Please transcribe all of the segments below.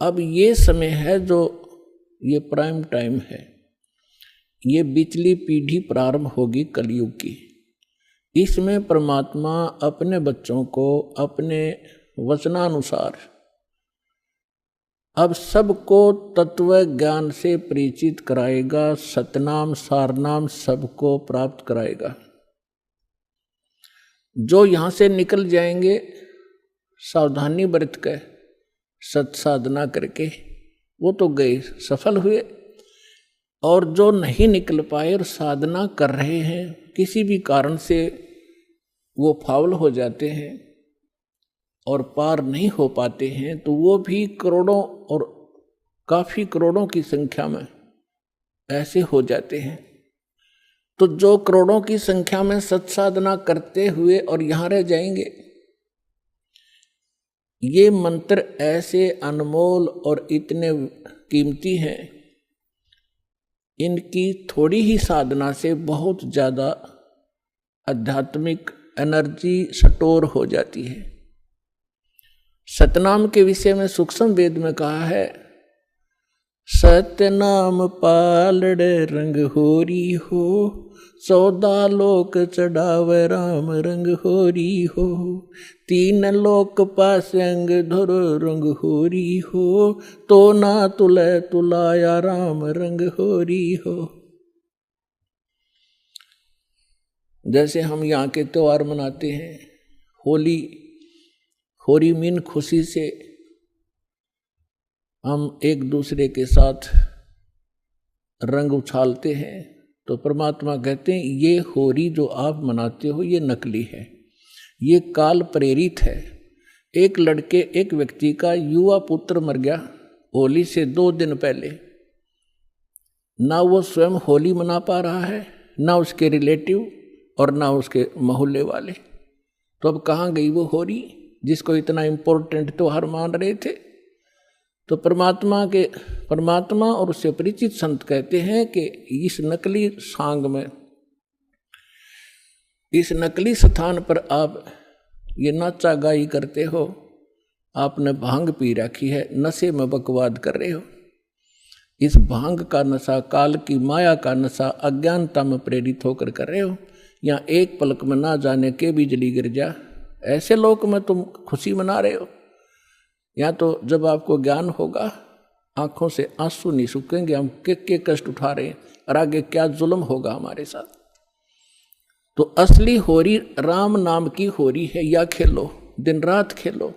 अब ये समय है जो ये प्राइम टाइम है, ये बिचली पीढ़ी प्रारंभ होगी कलयुग की। इसमें परमात्मा अपने बच्चों को अपने वचनानुसार अब सबको तत्व ज्ञान से परिचित कराएगा, सतनाम सारनाम सबको प्राप्त कराएगा। जो यहाँ से निकल जाएंगे सावधानी बरत कर सत साधना करके, वो तो गए, सफल हुए। और जो नहीं निकल पाए और साधना कर रहे हैं, किसी भी कारण से वो फाउल हो जाते हैं और पार नहीं हो पाते हैं, तो वो भी करोड़ों और काफ़ी करोड़ों की संख्या में ऐसे हो जाते हैं। तो जो करोड़ों की संख्या में सत्साधना करते हुए और यहाँ रह जाएंगे, ये मंत्र ऐसे अनमोल और इतने कीमती हैं, इनकी थोड़ी ही साधना से बहुत ज़्यादा आध्यात्मिक एनर्जी स्टोर हो जाती है। सतनाम के विषय में सूक्ष्म वेद में कहा है, सतनाम पालड़े रंग होरी हो, 14 लोक चढ़ावे राम रंग होरी हो, 3 लोक पास अंग धुर रंग होरी हो, तो ना तुले तुलाया राम रंग होरी हो। जैसे हम यहाँ के त्योहार मनाते हैं, होली, होरी मीन खुशी से हम एक दूसरे के साथ रंग उछालते हैं, तो परमात्मा कहते हैं ये होरी जो आप मनाते हो ये नकली है, ये काल प्रेरित है। एक व्यक्ति का युवा पुत्र मर गया होली से 2 दिन पहले, ना वो स्वयं होली मना पा रहा है, ना उसके रिलेटिव और ना उसके मोहल्ले वाले। तो अब कहाँ गई वो होरी जिसको इतना इम्पोर्टेंट त्योहार मान रहे थे। तो परमात्मा और उससे परिचित संत कहते हैं कि इस नकली सांग में, इस नकली स्थान पर आप ये नाचा गाई करते हो, आपने भांग पी रखी है, नशे में बकवाद कर रहे हो। इस भांग का नशा, काल की माया का नशा अज्ञानता में प्रेरित होकर कर रहे हो। यहाँ एक पलक में ना जाने के बिजली गिर जा, ऐसे लोक में तुम खुशी मना रहे हो। या तो जब आपको ज्ञान होगा, आंखों से आंसू नहीं सूखेंगे, हम के कष्ट उठा रहे हैं और आगे क्या जुल्म होगा हमारे साथ। तो असली होरी राम नाम की होरी है। या खेलो, दिन रात खेलो,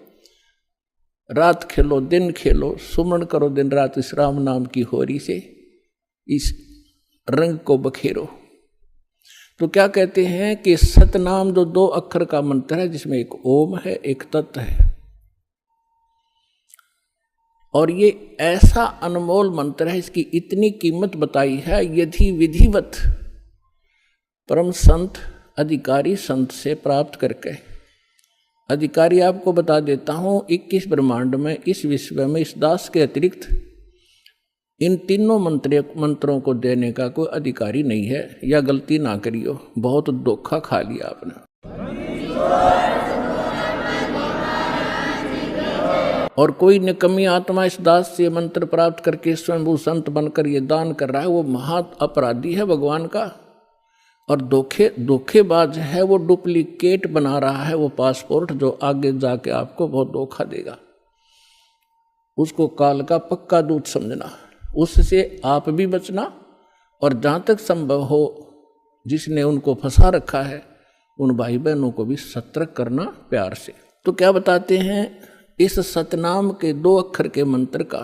रात खेलो दिन खेलो, सुमन करो दिन रात इस राम नाम की होरी से, इस रंग को बखेरो। तो क्या कहते हैं कि सतनाम जो 2 अक्षर का मंत्र है, जिसमें एक ओम है एक तत् है, और ये ऐसा अनमोल मंत्र है, इसकी इतनी कीमत बताई है। यदि विधिवत परम संत अधिकारी संत से प्राप्त करके, अधिकारी आपको बता देता हूँ 21 ब्रह्मांड में, इस विश्व में, इस दास के अतिरिक्त इन तीनों मंत्रों को देने का कोई अधिकारी नहीं है। या गलती ना करियो, बहुत धोखा खा लिया आपने। और कोई निकम्मी आत्मा इस दास से मंत्र प्राप्त करके स्वयं संत बनकर ये दान कर रहा है, वो महा अपराधी है भगवान का, और धोखेबाज है, वो डुप्लीकेट बना रहा है वो पासपोर्ट, जो आगे जाके आपको बहुत धोखा देगा। उसको काल का पक्का दूत समझना, उससे आप भी बचना, और जहाँ तक संभव हो जिसने उनको फंसा रखा है उन भाई बहनों को भी सतर्क करना प्यार से। तो क्या बताते हैं, इस सतनाम के 2 अक्षर के मंत्र का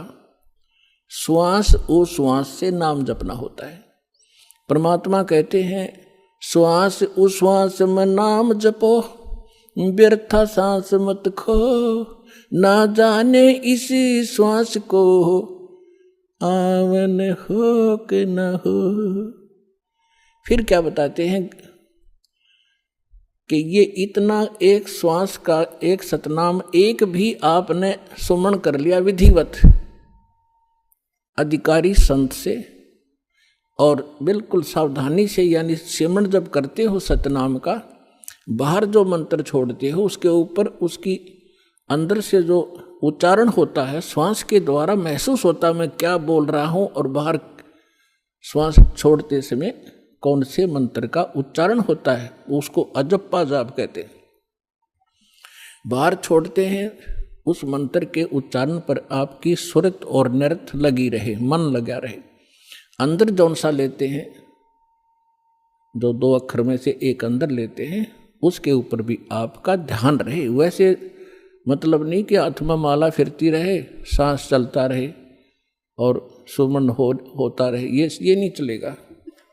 श्वास उश्वास से नाम जपना होता है। परमात्मा कहते हैं, श्वास उश्वास में नाम जपो, व्यर्था सांस मत खो, ना जाने इसी श्वास को आवन हो कि न हो। फिर क्या बताते हैं कि ये इतना एक श्वास का एक सतनाम, एक भी आपने सुमन कर लिया विधिवत अधिकारी संत से, और बिल्कुल सावधानी से, यानी सिमरण जब करते हो सतनाम का, बाहर जो मंत्र छोड़ते हो उसके ऊपर उसकी अंदर से जो उच्चारण होता है श्वास के द्वारा महसूस होता है मैं क्या बोल रहा हूं और बाहर श्वास छोड़ते समय कौन से मंत्र का उच्चारण होता है, उसको अजप्पा जाप कहते हैं। बाहर छोड़ते हैं उस मंत्र के उच्चारण पर आपकी सुरत और नृत्य लगी रहे, मन लगा रहे। अंदर जौन सा लेते हैं, जो 2 अक्षर में से एक अंदर लेते हैं, उसके ऊपर भी आपका ध्यान रहे। वैसे मतलब नहीं कि हाथ में माला फिरती रहे, सांस चलता रहे और सुमन होता रहे, ये नहीं चलेगा।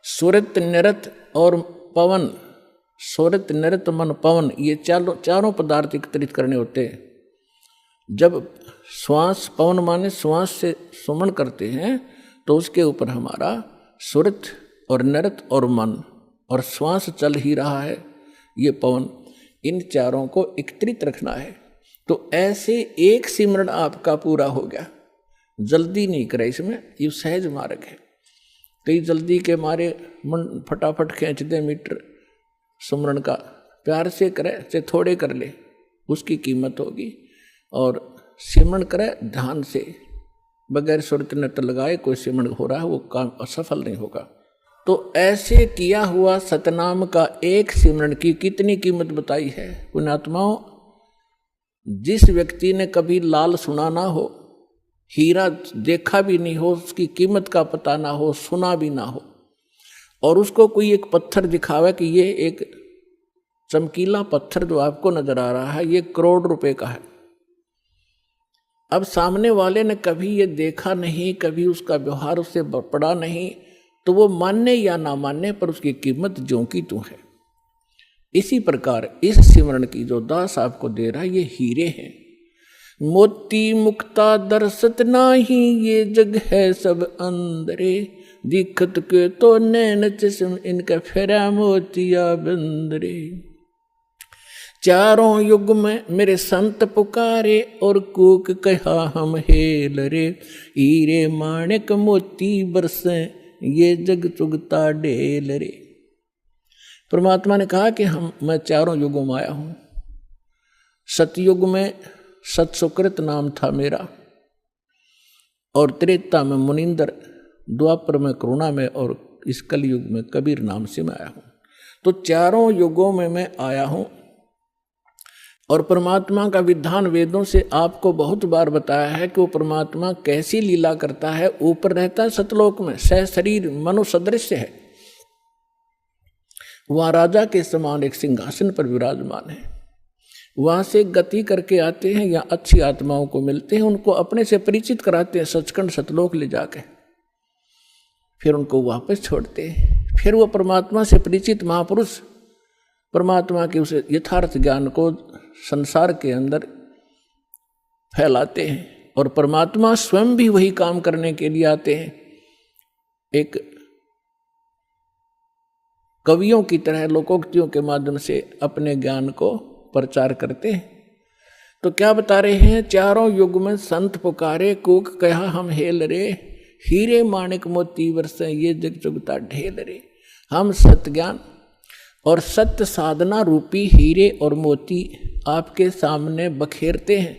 सुरत नृत्य और पवन, सुरत नृत्य मन पवन, ये चारों पदार्थ एकत्रित करने होते हैं। जब श्वास, पवन माने श्वास से सुमन करते हैं तो उसके ऊपर हमारा सुरत और नृत्य और मन और श्वास चल ही रहा है, ये पवन, इन चारों को एकत्रित रखना है। तो ऐसे एक सिमरन आपका पूरा हो गया। जल्दी नहीं करे इसमें, ये सहज मार्ग है। कई जल्दी के मारे मन फटाफट खींच दे मीटर सुमरन का, प्यार से करे चाहे थोड़े कर ले, उसकी कीमत होगी। और सिमरन करे ध्यान से, बगैर सुरत नृत्य लगाए कोई सिमरन हो रहा है वो काम असफल नहीं होगा। तो ऐसे किया हुआ सतनाम का एक सिमरन की कितनी कीमत बताई है पुण्यात्माओं। जिस व्यक्ति ने कभी लाल सुना ना हो, हीरा देखा भी नहीं हो, उसकी कीमत का पता ना हो, सुना भी ना हो, और उसको कोई एक पत्थर दिखावे कि ये एक चमकीला पत्थर जो आपको नजर आ रहा है ये करोड़ रुपए का है। अब सामने वाले ने कभी ये देखा नहीं, कभी उसका व्यवहार उससे पड़ा नहीं, तो वो मानने या ना मानने पर उसकी कीमत ज्यों की त्यों है। इसी प्रकार इस सिमरन की जो दास आपको दे रहा है ये हीरे हैं। मोती मुक्ता दर्शत नाही, ये जग है सब अंदरे, दिखत के तो नैन चश्म इनका फेरा मोतिया बंदरे। चारों युग में मेरे संत पुकारे और कूक कहा हम हेल रे, हीरे माणिक मोती बरसे ये जग चुगता ढेल रे। परमात्मा ने कहा कि मैं चारों युगों में आया हूं। सतयुग में सतसुकृत नाम था मेरा, और त्रेता में मुनिंदर, द्वापर में करुणा में, और इस कलयुग में कबीर नाम से मैं आया हूं। तो चारों युगों में मैं आया हूं। और परमात्मा का विधान वेदों से आपको बहुत बार बताया है कि वो परमात्मा कैसी लीला करता है। ऊपर रहता है सतलोक में, सह शरीर मनुष्य सदृश है, वहां राजा के समान एक सिंहासन पर विराजमान है। वहां से गति करके आते हैं या अच्छी आत्माओं को मिलते हैं, उनको अपने से परिचित कराते हैं सचखंड सतलोक ले जाके, फिर उनको वापस छोड़ते हैं। फिर वो परमात्मा से परिचित महापुरुष परमात्मा के उस यथार्थ ज्ञान को संसार के अंदर फैलाते हैं, और परमात्मा स्वयं भी वही काम करने के लिए आते हैं। एक कवियों की तरह लोकोक्तियों के माध्यम से अपने ज्ञान को प्रचार करते हैं। तो क्या बता रहे हैं, चारों युग में संत पुकारे कूक कहा हम हेल रे, हीरे माणिक मोती बरसे ये जग चुगता ढेल रे। हम सत्य ज्ञान और सत्य साधना रूपी हीरे और मोती आपके सामने बखेरते हैं,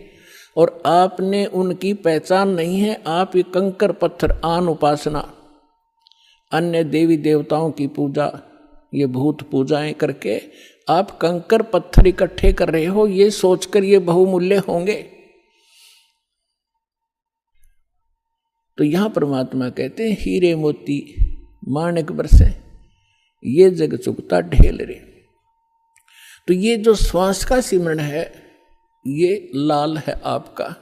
और आपने उनकी पहचान नहीं है। आप ये कंकर पत्थर आन उपासना, अन्य देवी देवताओं की पूजा, ये भूत पूजाएं करके आप कंकर पत्थर इकट्ठे कर रहे हो, ये सोचकर ये बहुमूल्य होंगे। तो यहां परमात्मा कहते हैं हीरे मोती माणिक बरसे ये जग चुगता ढेल रे। तो ये जो श्वास का सिमरन है ये लाल है आपका,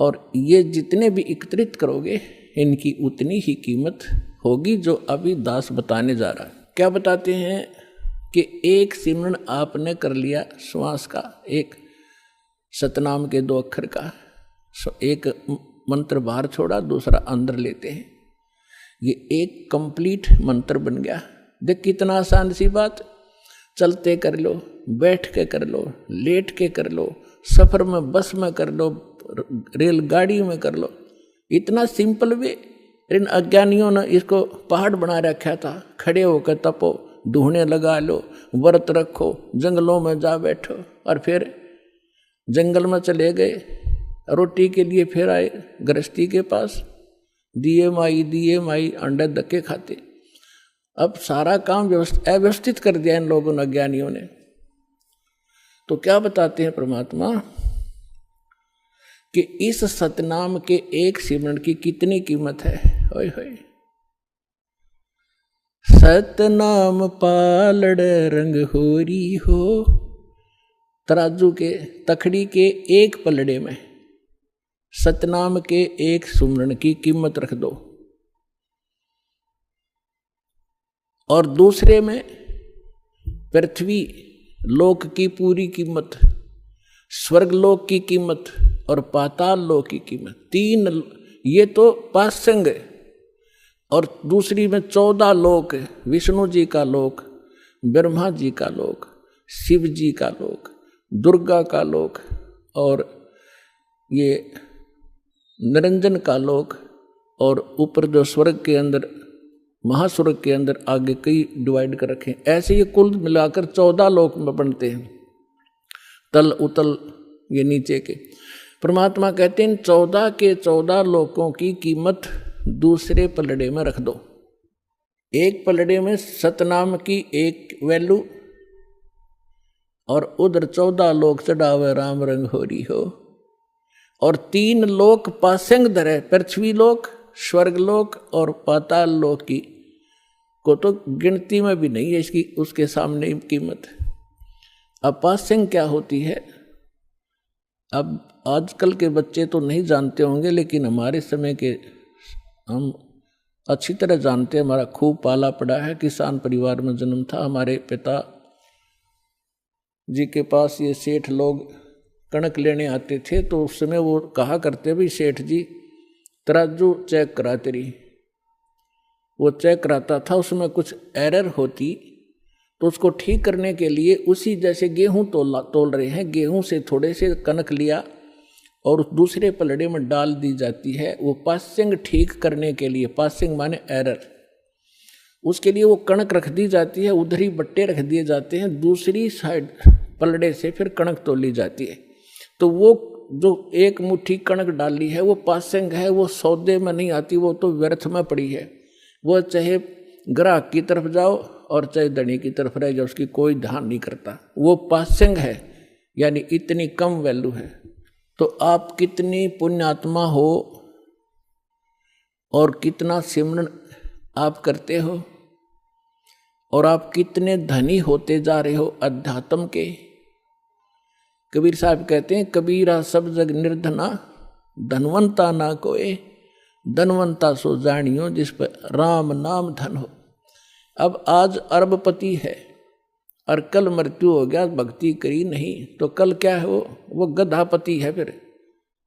और ये जितने भी एकत्रित करोगे इनकी उतनी ही कीमत होगी, जो अभी दास बताने जा रहा है। क्या बताते हैं कि एक सिमरन आपने कर लिया श्वास का, एक सतनाम के 2 अक्षर का, एक मंत्र बाहर छोड़ा, दूसरा अंदर लेते हैं, ये एक कंप्लीट मंत्र बन गया। देख कितना आसान सी बात, चलते कर लो, बैठ के कर लो, लेट के कर लो, सफर में बस में कर लो, रेलगाड़ी में कर लो, इतना सिंपल वे। इन अज्ञानियों ने इसको पहाड़ बना रखा था, खड़े होकर तपो, ढूंढने लगा लो, व्रत रखो, जंगलों में जा बैठो, और फिर जंगल में चले गए, रोटी के लिए फिर आए गृहस्थी के पास, दिए माई अंडे धक्के खाते। अब सारा काम अव्यवस्थित कर दिया इन लोगों ने, अज्ञानियों ने। तो क्या बताते हैं परमात्मा कि इस सतनाम के एक सिमरण की कितनी कीमत है। होय होय, सतनाम पालड़ रंग होरी हो। तराजू के तखड़ी के एक पलड़े में सतनाम के एक सुमरण की कीमत रख दो, और दूसरे में पृथ्वी लोक की पूरी कीमत, स्वर्ग लोक की कीमत और पाताल लोक की कीमत। तीन, ये तो पासंग है। और दूसरी में 14 लोक, विष्णु जी का लोक, ब्रह्मा जी का लोक, शिव जी का लोक, दुर्गा का लोक, और ये निरंजन का लोक, और ऊपर जो स्वर्ग के अंदर, महास्वर्ग के अंदर आगे कई डिवाइड कर रखे। ऐसे ये कुल मिलाकर 14 लोक में बनते हैं, तल उतल ये नीचे के। परमात्मा कहते हैं 14 के 14 लोकों की कीमत दूसरे पलड़े में रख दो। एक पलड़े में सतनाम की एक वैल्यू, और उधर 14 लोक चढ़ावे राम रंग होरी हो। और 3 लोक पासंग धरे, पृथ्वी लोक, स्वर्ग लोक और पाताल लोक की को तो गिनती में भी नहीं है इसकी, उसके सामने कीमत। अब पासंग क्या होती है, अब आजकल के बच्चे तो नहीं जानते होंगे, लेकिन हमारे समय के हम अच्छी तरह जानते हैं। हमारा खूब पाला पड़ा है, किसान परिवार में जन्म था। हमारे पिता जी के पास ये सेठ लोग कणक लेने आते थे, तो उस समय वो कहा करते भी सेठ जी तराजू चेक करा तेरी। वो चेक कराता था, उसमें कुछ एरर होती तो उसको ठीक करने के लिए उसी जैसे गेहूं तोल रहे हैं, गेहूं से थोड़े से कणक लिया और उस दूसरे पलड़े में डाल दी जाती है। वो पासिंग ठीक करने के लिए, पासिंग माने एरर, उसके लिए वो कणक रख दी जाती है, उधर ही बट्टे रख दिए जाते हैं, दूसरी साइड पलड़े से फिर कणक तोली जाती है। तो वो जो एक मुट्ठी कणक डाली है वो पासिंग है, वो सौदे में नहीं आती, वो तो व्यर्थ में पड़ी है। वो चाहे ग्राहक की तरफ जाओ और चाहे धनी की तरफ रह जाओ, उसकी कोई ध्यान नहीं करता। वो पासिंग है, यानी इतनी कम वैल्यू है। तो आप कितनी पुण्यात्मा हो और कितना सिमरन आप करते हो, और आप कितने धनी होते जा रहे हो अध्यात्म के। कबीर साहब कहते हैं, कबीरा सब जग निर्धना, धनवंता ना कोई, धनवंता सो जानियो जिस पर राम नाम धन हो। अब आज अरबपति है और कल मृत्यु हो गया, भक्ति करी नहीं, तो कल क्या है, वो गधापति है। फिर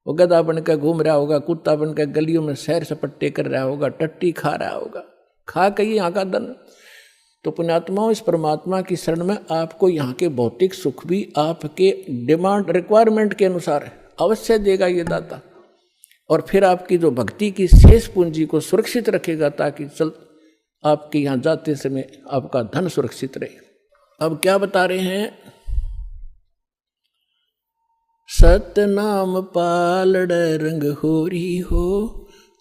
वो गधा बनकर घूम रहा होगा, कुत्ता बनकर गलियों में सैर सपट्टे कर रहा होगा, टट्टी खा रहा होगा, खा के यहाँ का धन। तो पुण्यात्माओं, इस परमात्मा की शरण में आपको यहाँ के भौतिक सुख भी आपके डिमांड रिक्वायरमेंट के अनुसार अवश्य देगा ये दाता, और फिर आपकी जो भक्ति की शेष पूंजी को सुरक्षित रखेगा, ताकि आपके यहाँ जाते समय आपका धन सुरक्षित रहे। अब क्या बता रहे हैं, सतनाम पालड़ रंग होरी हो,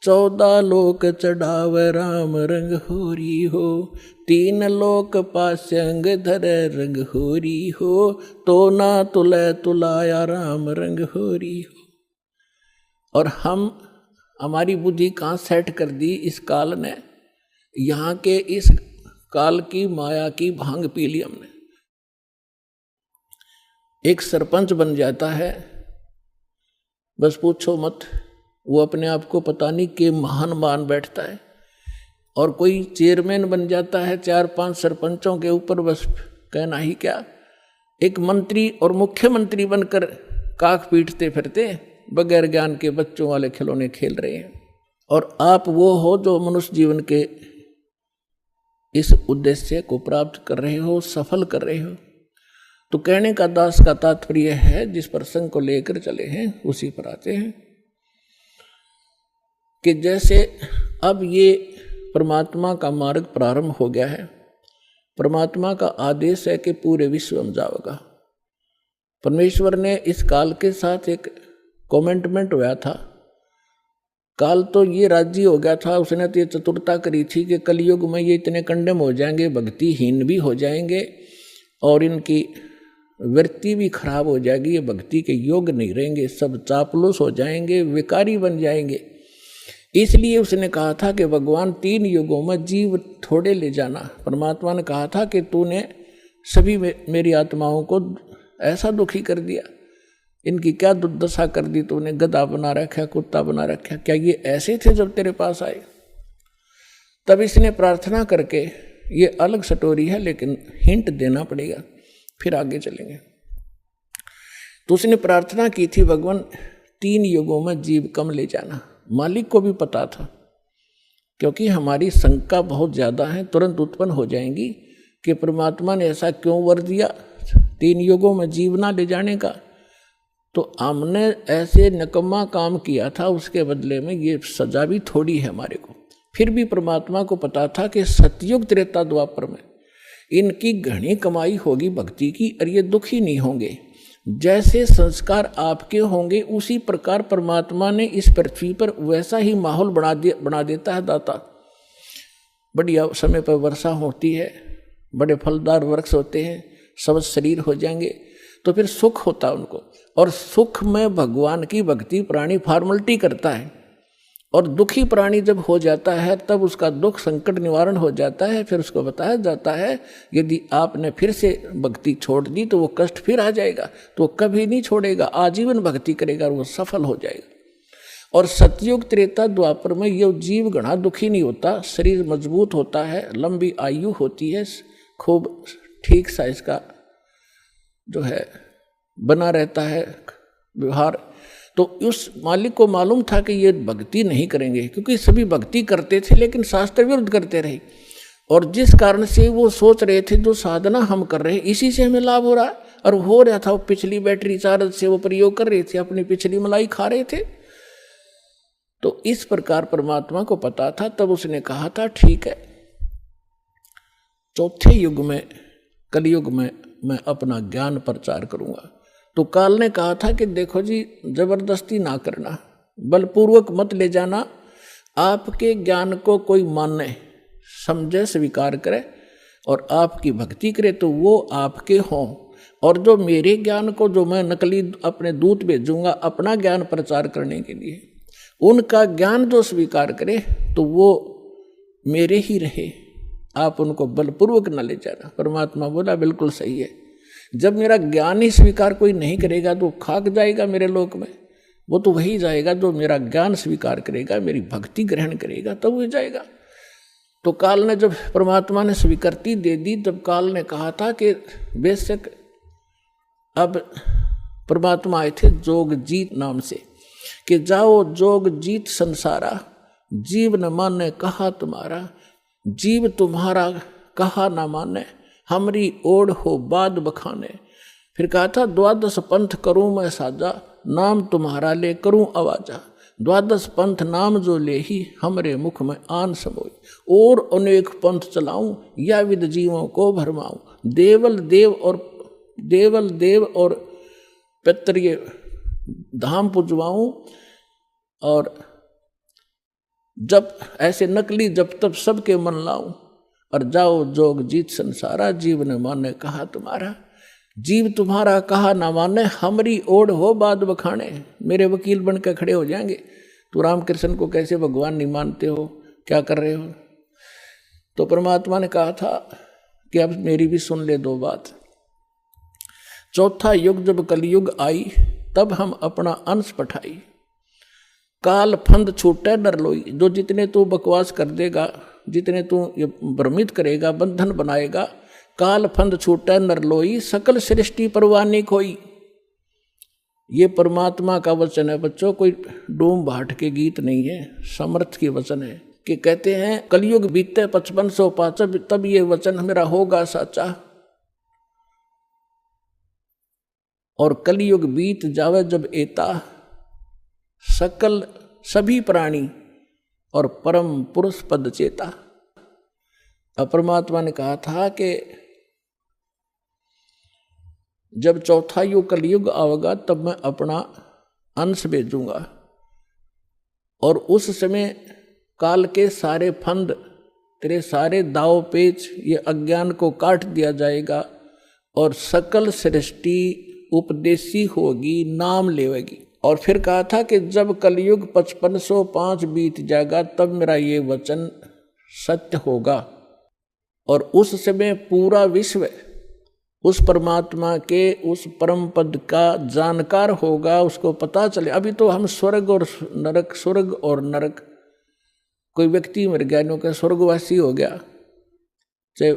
14 लोक चढ़ाव राम रंग होरी हो, 3 लोक पास्यंग धर रंग होरी हो, तो ना तुले तुलाया राम रंग होरी हो। और हमारी बुद्धि कहाँ सेट कर दी इस काल ने, यहाँ के इस काल की माया की भांग पी ली हमने। एक सरपंच बन जाता है, बस पूछो मत, वो अपने आप को पता नहीं कि महान मान बैठता है। और कोई चेयरमैन बन जाता है 4-5 सरपंचों के ऊपर, बस कहना ही क्या। एक मंत्री और मुख्यमंत्री बनकर काख पीटते फिरते, बगैर ज्ञान के बच्चों वाले खिलौने खेल रहे हैं। और आप वो हो जो मनुष्य जीवन के इस उद्देश्य को प्राप्त कर रहे हो, सफल कर रहे हो। तो कहने का दास का तात्पर्य है, जिस प्रसंग को लेकर चले हैं उसी पर आते हैं कि जैसे अब ये परमात्मा का मार्ग प्रारंभ हो गया है, परमात्मा का आदेश है कि पूरे विश्व में जाओगा। परमेश्वर ने इस काल के साथ एक कमेंटमेंट हुआ था। काल तो ये राजी हो गया था, उसने तो ये चतुरता करी थी कि कलयुग में ये इतने कंडम हो जाएंगे, भक्तिहीन भी हो जाएंगे और इनकी वृत्ति भी खराब हो जाएगी, ये भक्ति के योग नहीं रहेंगे, सब चापलूस हो जाएंगे, विकारी बन जाएंगे। इसलिए उसने कहा था कि भगवान 3 युगों में जीव थोड़े ले जाना। परमात्मा ने कहा था कि तूने सभी मेरी आत्माओं को ऐसा दुखी कर दिया, इनकी क्या दुर्दशा कर दी तूने, गधा बना रखा, कुत्ता बना रखा, क्या ये ऐसे थे जब तेरे पास आए? तब इसने प्रार्थना करके, ये अलग स्टोरी है लेकिन हिंट देना पड़ेगा, फिर आगे चलेंगे। तो उसने प्रार्थना की थी, भगवान 3 युगों में जीव कम ले जाना। मालिक को भी पता था, क्योंकि हमारी शंका बहुत ज़्यादा है, तुरंत उत्पन्न हो जाएंगी कि परमात्मा ने ऐसा क्यों वर दिया 3 युगों में जीव ना ले जाने का। तो हमने ऐसे निकम्मा काम किया था, उसके बदले में ये सजा भी थोड़ी है हमारे को। फिर भी परमात्मा को पता था कि सतयुग त्रेता द्वापर में इनकी घनी कमाई होगी भक्ति की, और ये दुखी नहीं होंगे। जैसे संस्कार आपके होंगे उसी प्रकार परमात्मा ने इस पृथ्वी पर वैसा ही माहौल बना देता है दाता। बढ़िया समय पर वर्षा होती है, बड़े फलदार वृक्ष होते हैं, सब शरीर हो जाएंगे, तो फिर सुख होता है उनको। और सुख में भगवान की भक्ति प्राणी फॉर्मलिटी करता है, और दुखी प्राणी जब हो जाता है तब उसका दुख संकट निवारण हो जाता है। फिर उसको बताया जाता है यदि आपने फिर से भक्ति छोड़ दी तो वो कष्ट फिर आ जाएगा, तो वो कभी नहीं छोड़ेगा, आजीवन भक्ति करेगा और वो सफल हो जाएगा। और सतयुग त्रेता द्वापर में ये जीव घना दुखी नहीं होता, शरीर मजबूत होता है, लंबी आयु होती है, खूब ठीक सा इसका जो है बना रहता है व्यवहार। तो उस मालिक को मालूम था कि ये भक्ति नहीं करेंगे, क्योंकि सभी भक्ति करते थे लेकिन शास्त्र विरुद्ध करते रहे। और जिस कारण से वो सोच रहे थे जो साधना हम कर रहे हैं इसी से हमें लाभ हो रहा है, और हो रहा था, वो पिछली बैटरी चार्ज से वो प्रयोग कर रहे थे, अपनी पिछली मलाई खा रहे थे। तो इस प्रकार परमात्मा को पता था, तब उसने कहा था ठीक है, चौथे युग में कलयुग में मैं अपना ज्ञान प्रचार करूंगा। तो काल ने कहा था कि देखो जी, जबरदस्ती ना करना, बलपूर्वक मत ले जाना, आपके ज्ञान को कोई माने, समझे, स्वीकार करे और आपकी भक्ति करे तो वो आपके हों। और जो मेरे ज्ञान को, जो मैं नकली अपने दूत भेजूंगा अपना ज्ञान प्रचार करने के लिए, उनका ज्ञान जो स्वीकार करे तो वो मेरे ही रहे, आप उनको बलपूर्वक न ले जाना। परमात्मा बोला बिल्कुल सही है, जब मेरा ज्ञान ही स्वीकार कोई नहीं करेगा तो खाक जाएगा मेरे लोक में, वो तो वही जाएगा जो मेरा ज्ञान स्वीकार करेगा, मेरी भक्ति ग्रहण करेगा, तब वो जाएगा। तो काल ने जब परमात्मा ने स्वीकृति दे दी, तब काल ने कहा था कि बेशक, अब परमात्मा आए थे जोग जीत नाम से, कि जाओ जोग जीत संसारा, जीव न माने कहा तुम्हारा, जीव तुम्हारा कहा न माने, हमरी ओढ़ हो बाद बखाने। फिर कहा था 12 पंथ करूं मैं साजा, नाम तुम्हारा ले करूं आवाजा, 12 पंथ नाम जो ले ही हमरे मुख में आन समोई, और अनेक पंथ चलाऊं या विद जीवों को भरमाऊं, देवल देव और पितृ धाम पुजवाऊं, और जब ऐसे नकली जब तब सबके मन लाऊं, और जाओ जोग जीत संसारा, जीव न माने कहा तुम्हारा, जीव तुम्हारा कहा ना माने, हमरी ओढ़ हो बाद बखाने। मेरे वकील बन के खड़े हो जाएंगे, तो रामकृष्ण को कैसे भगवान नहीं मानते हो, क्या कर रहे हो। तो परमात्मा ने कहा था कि अब मेरी भी सुन ले 2 बात। चौथा युग जब कलयुग आई, तब हम अपना अंश पठाई, काल फंद छूटे डर लोई। जो जितने तू बकवास कर देगा, जितने तू ये भ्रमित करेगा, बंधन बनाएगा, काल फंद छूटे नर लोई, सकल सृष्टि परवानी खोई। ये परमात्मा का वचन है बच्चों, कोई डूम भाट के गीत नहीं है, समर्थ के वचन है। कि कहते हैं कलयुग बीते 5505 तब ये वचन मेरा होगा साचा, और कलयुग बीत जावे जब एता, सकल सभी प्राणी और परम पुरुष पद चेता। परमात्मा ने कहा था कि जब चौथा युग कलयुग आवेगा तब मैं अपना अंश भेजूंगा और उस समय काल के सारे फंद, तेरे सारे दाव पेच, ये अज्ञान को काट दिया जाएगा और सकल सृष्टि उपदेशी होगी, नाम लेवेगी। और फिर कहा था कि जब कलयुग 5505 बीत जाएगा तब मेरा ये वचन सत्य होगा और उस समय पूरा विश्व उस परमात्मा के उस परम पद का जानकार होगा, उसको पता चले। अभी तो हम स्वर्ग और नरक, स्वर्ग और नरक, कोई व्यक्ति मर गया, नो के स्वर्गवासी हो गया, चाहे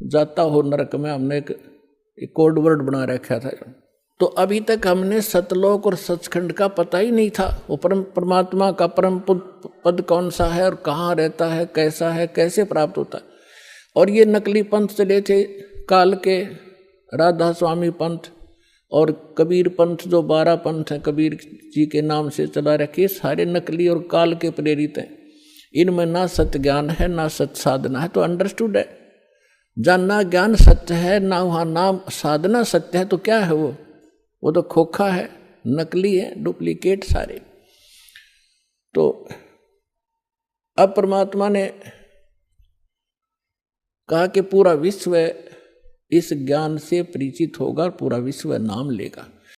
जाता हो नरक में, हमने एक कोड वर्ड बना रखा था। तो अभी तक हमने सतलोक और सचखंड का पता ही नहीं था, वो परमात्मा का परम पद कौन सा है और कहाँ रहता है, कैसा है, कैसे प्राप्त होता है। और ये नकली पंथ चले थे काल के, राधा स्वामी पंथ और कबीर पंथ, जो 12 पंथ हैं कबीर जी के नाम से चला रखे, सारे नकली और काल के प्रेरित हैं। इनमें ना सत्य ज्ञान है ना सत्य साधना है। तो अंडरस्टूड है, जानना ज्ञान सत्य है, ना वहाँ नाम साधना सत्य है, तो क्या है वो तो खोखा है, नकली है, डुप्लीकेट सारे। तो अब परमात्मा ने कहा कि पूरा विश्व इस ज्ञान से परिचित होगा, पूरा विश्व नाम लेगा।